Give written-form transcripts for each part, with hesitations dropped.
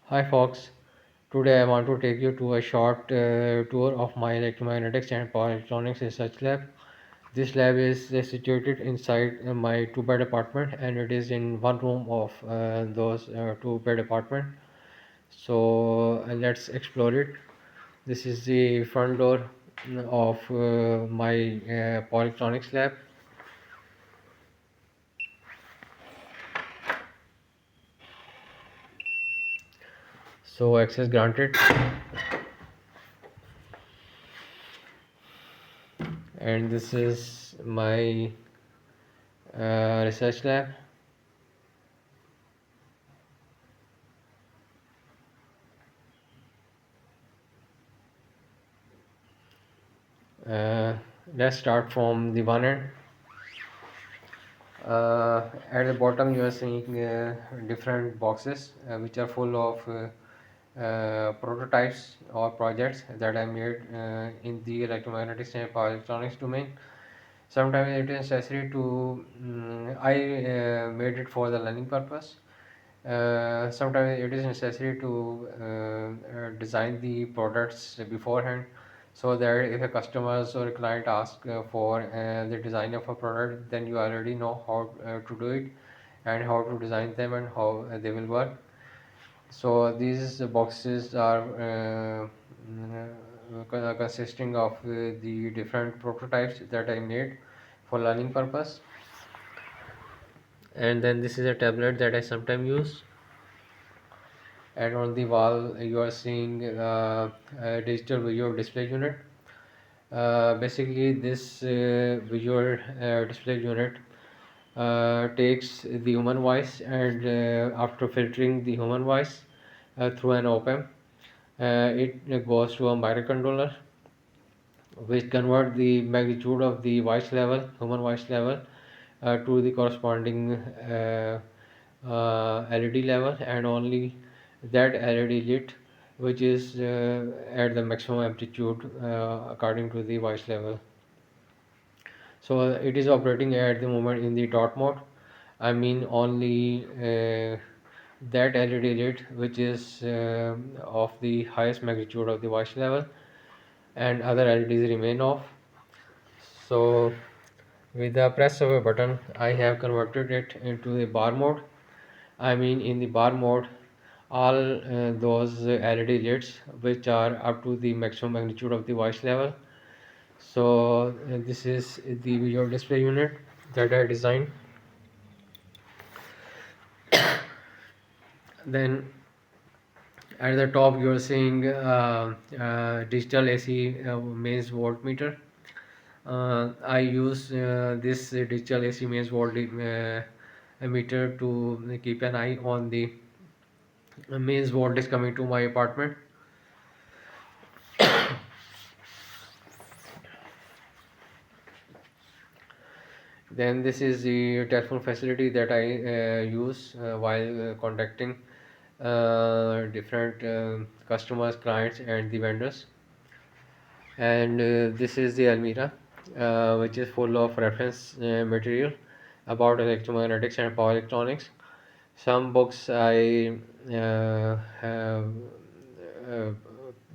Hi Fox, today I want to take you to a short tour of my electromagnetics and power electronics research lab. This lab is situated inside my two-bed apartment and it is in one room of those two-bed apartment. So let's explore it. This is the front door of my power electronics lab. So access granted, and this is my research lab. Uh, let's start from the one end. At the bottom, you are seeing different boxes which are full of prototypes or projects that I made in the electromagnetics and power electronics domain. Sometimes it is necessary to I made it for the learning purpose. Sometimes it is necessary to design the products beforehand, so that if a customers or a client ask for the design of a product, then you already know how to do it and how to design them and how they will work. So these boxes are consisting of the different prototypes that I made for learning purpose. And then this is a tablet that I sometimes use. And on the wall you are seeing a digital visual display unit. Basically this visual display unit takes the human voice and after filtering the human voice through an op-amp, it goes to a microcontroller which convert the magnitude of the voice level, human voice level, to the corresponding LED level, and only that LED lit which is at the maximum amplitude according to the voice level. So it is operating at the moment in the dot mode. I mean only that LED lit which is of the highest magnitude of the voice level, and other LEDs remain off. So with the press of a button I have converted it into the bar mode. I mean in the bar mode all those LED lights which are up to the maximum magnitude of the voice level. So this is the visual display unit that I designed. Then at the top you are seeing digital AC mains voltmeter. I use this digital AC mains meter to keep an eye on the mains voltage coming to my apartment. Then this is the telephone facility that I use while contacting different customers, clients, and the vendors. And this is the Almira, which is full of reference material about electromagnetics and power electronics. Some books I have uh,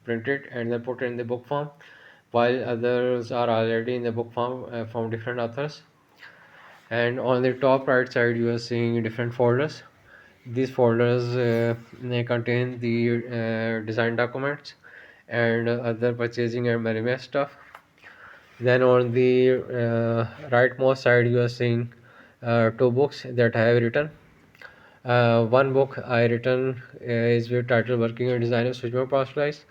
printed and then put in the book form, while others are already in the book form from different authors. And on the top right side you are seeing different folders. These folders they contain the design documents and other purchasing and management stuff. Then on the rightmost side you are seeing two books that I have written. One book I written is with title Working and Design of Switchboard Power Supplies.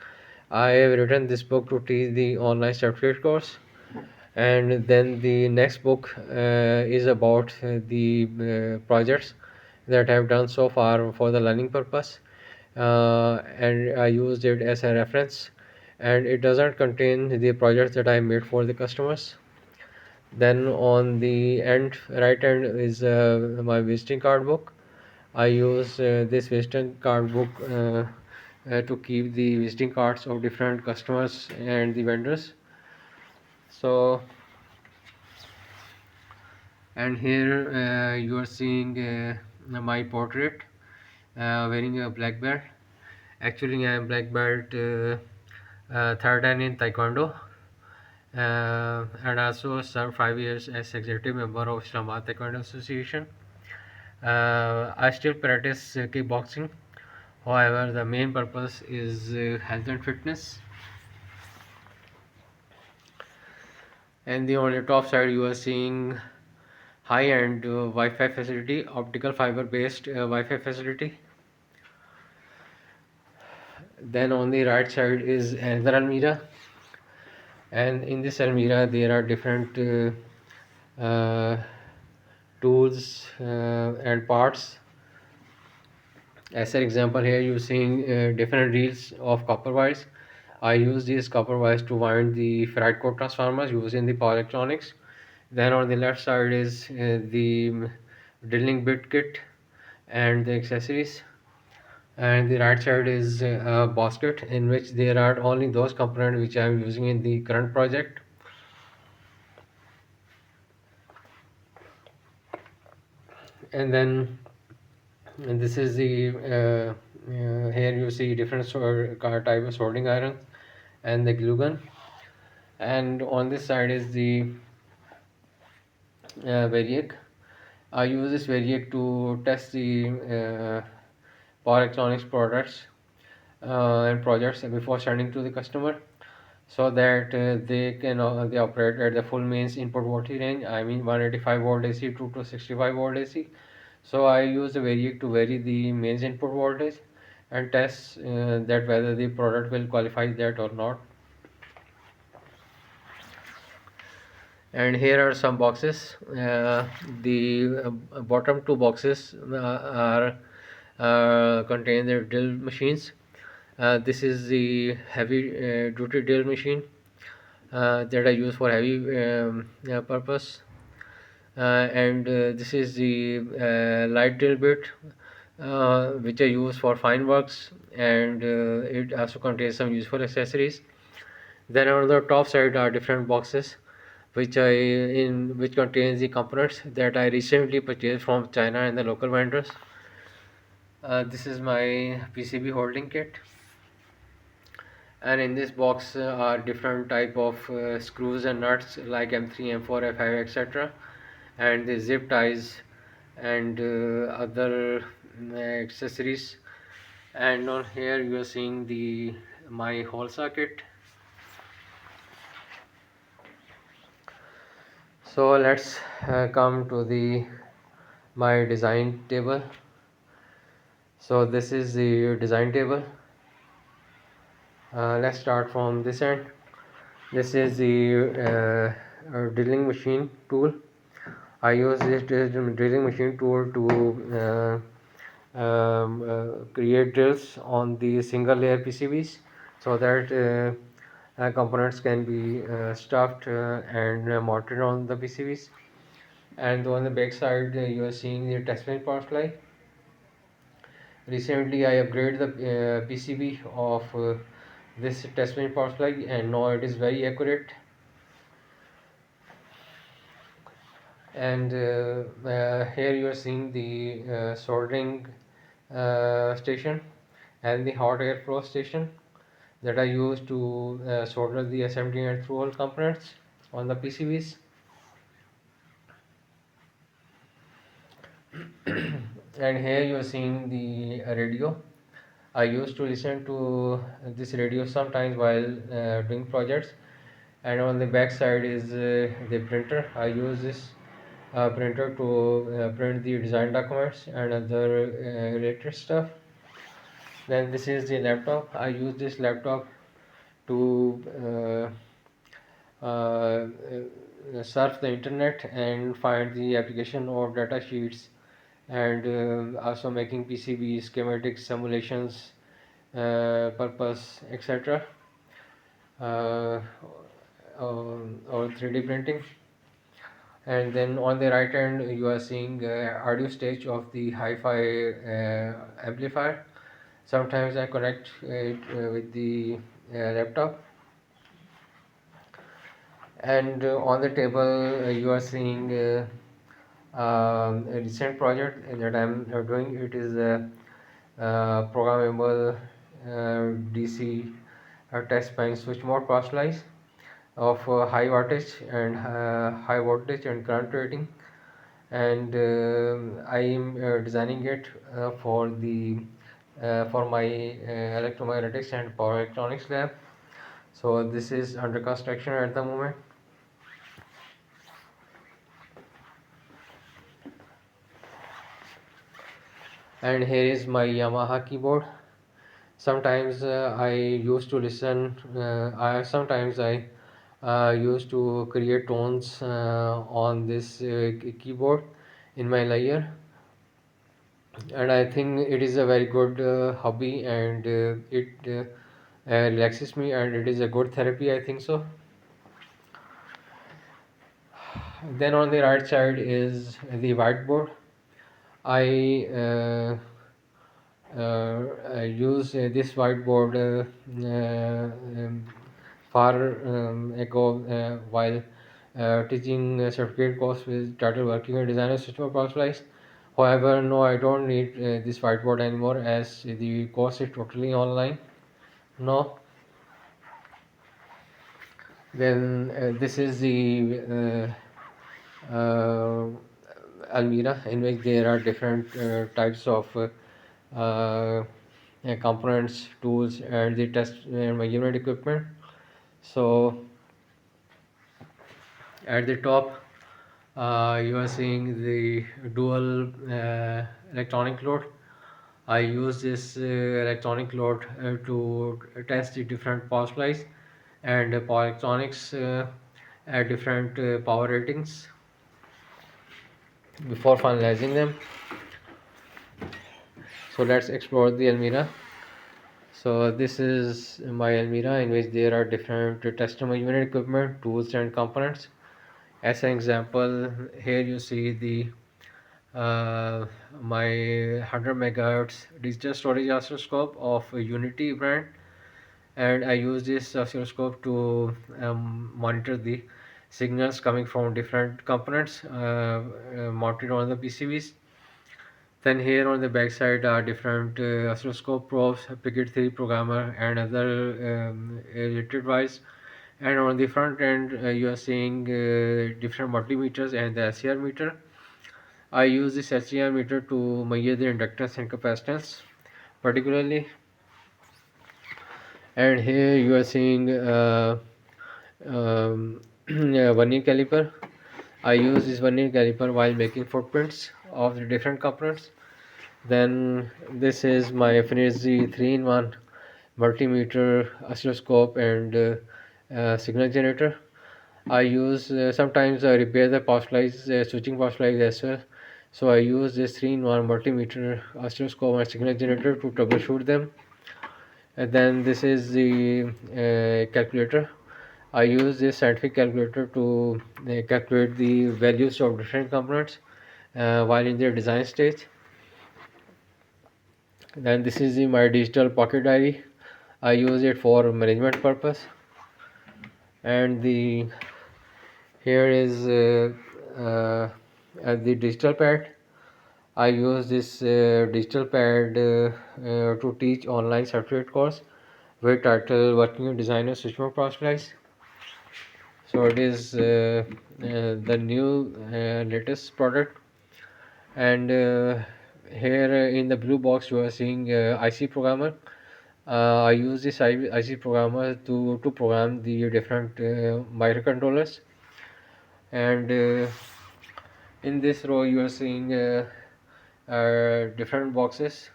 I have written this book to teach the online certificate course. And then the next book is about the projects that I have done so far for the learning purpose, and I used it as a reference, and it doesn't contain the projects that I made for the customers. Then on the end right end is my visiting card book. I use this visiting card book to keep the visiting cards of different customers and the vendors. So, and here you are seeing my portrait wearing a black belt. Actually, I am black belt third dan in Taekwondo, and also served 5 years as executive member of Islamabad Taekwondo Association. I still practice kickboxing. However, the main purpose is health and fitness. And on the top side, you are seeing high-end Wi-Fi facility, optical fiber-based Wi-Fi facility. Then on the right side is another almirah, and in this almirah there are different tools and parts. As an example, here you're seeing different reels of copper wires. I use these copper wires to wind the ferrite core transformers using the power electronics. Then on the left side is the drilling bit kit and the accessories, and the right side is a basket in which there are only those components which I am using in the current project. And then and this is the here you see different type of soldering irons and the glue gun, and on this side is the variac. I use this variac to test the power electronics products and projects before sending to the customer, so that they operate at the full mains input voltage range. I mean 185 volt AC to 265 volt AC. So I use the variac to vary the mains input voltage and test that whether the product will qualify that or not. And here are some boxes. The bottom two boxes are contain the drill machines. This is the heavy duty drill machine that I use for heavy purpose, and this is the light drill bit which I use for fine works, and it also contains some useful accessories. Then on the top side are different boxes which contains the components that I recently purchased from China and the local vendors. This is my PCB holding kit, and in this box are different type of screws and nuts like M3, M4, F5, etc., and the zip ties and other accessories. And on here you are seeing the my whole circuit. So let's come to the my design table. So this is the design table. Let's start from this end. This is the drilling machine tool. I use this drilling machine tool to create drills on the single layer PCBs, so that components can be stuffed and mounted on the PCBs. And on the back side, you are seeing the test bench power supply. Recently, I upgraded the PCB of this test bench power supply, and now it is very accurate. And here you are seeing the soldering station and the hot air flow station that I use to solder the assembly and through-hole components on the PCBs. And here you are seeing the radio. I used to listen to this radio sometimes while doing projects. And on the back side is the printer. I use this printer to print the design documents and other related stuff. Then this is the laptop. I use this laptop to surf the internet and find the application or data sheets, and also making PCB schematic simulations purpose, etc., uh, or 3D printing. And then on the right hand you are seeing audio stage of the hi-fi amplifier. Sometimes I connect it with the laptop. And on the table you are seeing a recent project that I'm doing. It is a programmable DC test bank switch mode power slice of high voltage and current rating, and I am designing it for my electromagnetics and power electronics lab. So this is under construction at the moment. And here is my Yamaha keyboard. Sometimes I used to listen. I sometimes I used to create tones on this keyboard in my layer, and I think it is a very good hobby, and it relaxes me, and it is a good therapy, I think so. Then on the right side is the whiteboard. I I use this whiteboard far ago while teaching certificate course with title working and designer system of power supplies. However, no, I don't need this whiteboard anymore as the course is totally online. No, then this is the Almira, in which there are different types of components, tools, and the test and measurement equipment. So at the top, you are seeing the dual electronic load. I use this electronic load to test the different power supplies and power electronics at different power ratings before finalizing them. So let's explore the Almira. So this is my Almira, in which there are different test and measurement equipment, tools, and components. As an example, here you see the my 100 megahertz digital storage oscilloscope of Unity brand, and I use this oscilloscope to monitor the signals coming from different components mounted on the PCBs. Then here on the back side are different oscilloscope probes, Picket 3 programmer, and other related device. And on the front end, you are seeing different multimeters and the SCR meter. I use this SCR meter to measure the inductance and capacitance particularly. And here you are seeing vernier caliper. I use this vernier caliper while making footprints of the different components. Then this is my Finergy 3-in-1 multimeter, oscilloscope, and signal generator. I use sometimes I repair the power supplies, switching power supplies as well. So I use this 3-in-1 multimeter, oscilloscope, and signal generator to troubleshoot them. And then this is the calculator. I use this scientific calculator to calculate the values of different components while in their design stage. Then this is my digital pocket diary. I use it for management purpose. And the here is the digital pad. I use this digital pad to teach online certificate course with title Working Designer Switchboard Process. So it is the new latest product. And here in the blue box you are seeing IC programmer. I use this IC programmer to program the different microcontrollers. And in this row you are seeing different boxes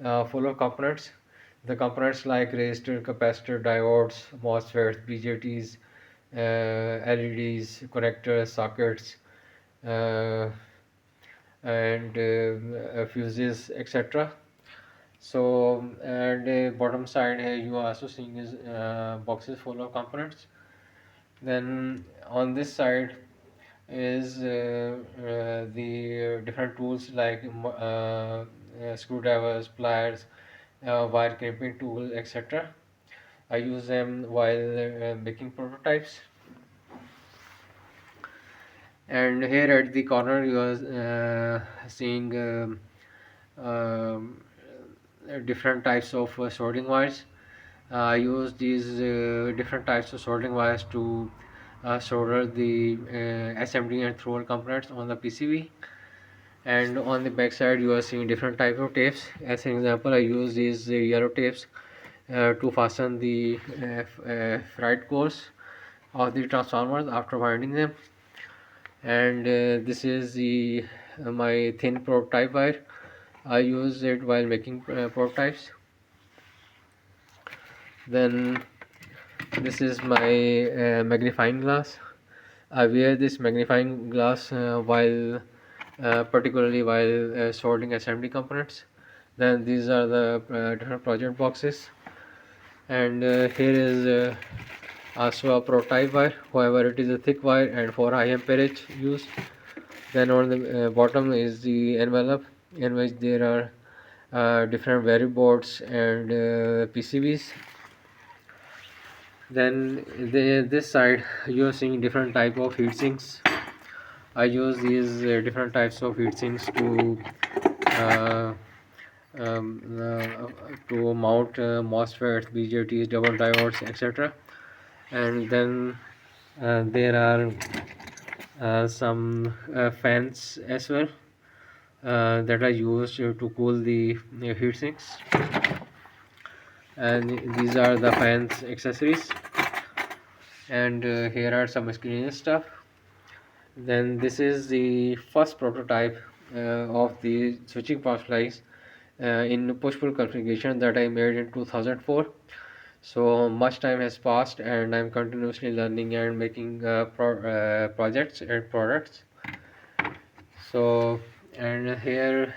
full of components. The components like resistor, capacitor, diodes, MOSFETs, BJTs, LEDs, connectors, sockets, uh, and fuses, etc. So, and bottom side here you are also seeing is boxes full of components. Then on this side is the different tools like screwdrivers, pliers, wire crimping tool, etc. I use them while making prototypes. And here at the corner you are seeing different types of soldering wires. I use these different types of soldering wires to solder the SMD and thrower components on the PCB. And on the back side you are seeing different types of tapes. As an example, I use these yellow tapes to fasten the fried cores of the transformers after winding them. And this is the my thin prototype wire. I use it while making prototypes. Then this is my magnifying glass. I wear this magnifying glass while particularly while soldering assembly components. Then these are the different project boxes. And here is also a prototype wire. However, it is a thick wire and for high amperage use. Then on the bottom is the envelope in which there are different variable boards and PCBs. Then this side you are seeing different type of heat sinks. I use these different types of heat sinks uh, to mount MOSFETs, BJTs, double diodes, etc. And then there are some fans as well that are used to cool the heat sinks. And these are the fans accessories. And here are some screen stuff. Then this is the first prototype of the switching power supplies in push-pull configuration that I made in 2004. So much time has passed and I'm continuously learning and making projects and products. So, and here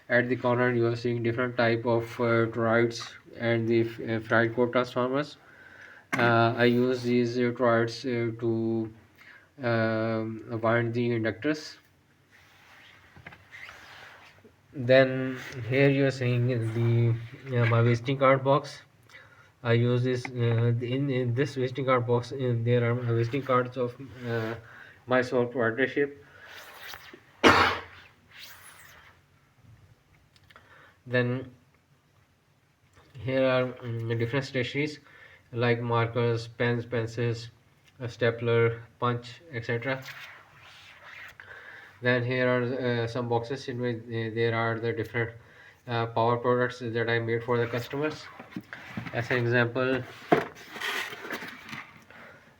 at the corner you are seeing different type of toroids and the fried core transformers. I use these toroids to wind the inductors. Then here you are seeing the my visiting card box. I use this in this visiting card box. There are visiting cards of my sole proprietorship. Then here are different stationeries like markers, pens, pencils, a stapler, punch, etc. Then here are some boxes in which there are the different power products that I made for the customers. As an example,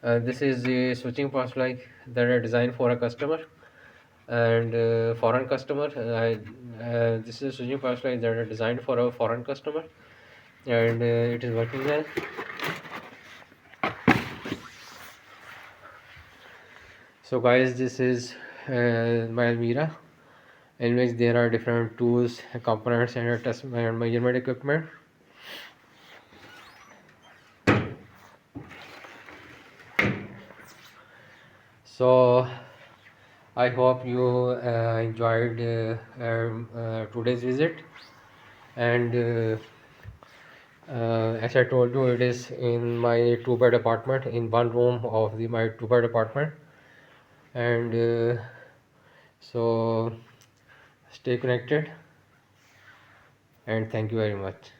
this is the switching power supply that I designed for a customer and foreign customer. This is a switching power supply that I designed for a foreign customer, and it is working well. So guys, this is my Almira in which there are different tools, components, and test and measurement equipment. So I hope you enjoyed today's visit. And as I told you, it is in my two-bed apartment, in one room of my two-bed apartment. And so stay connected, and thank you very much.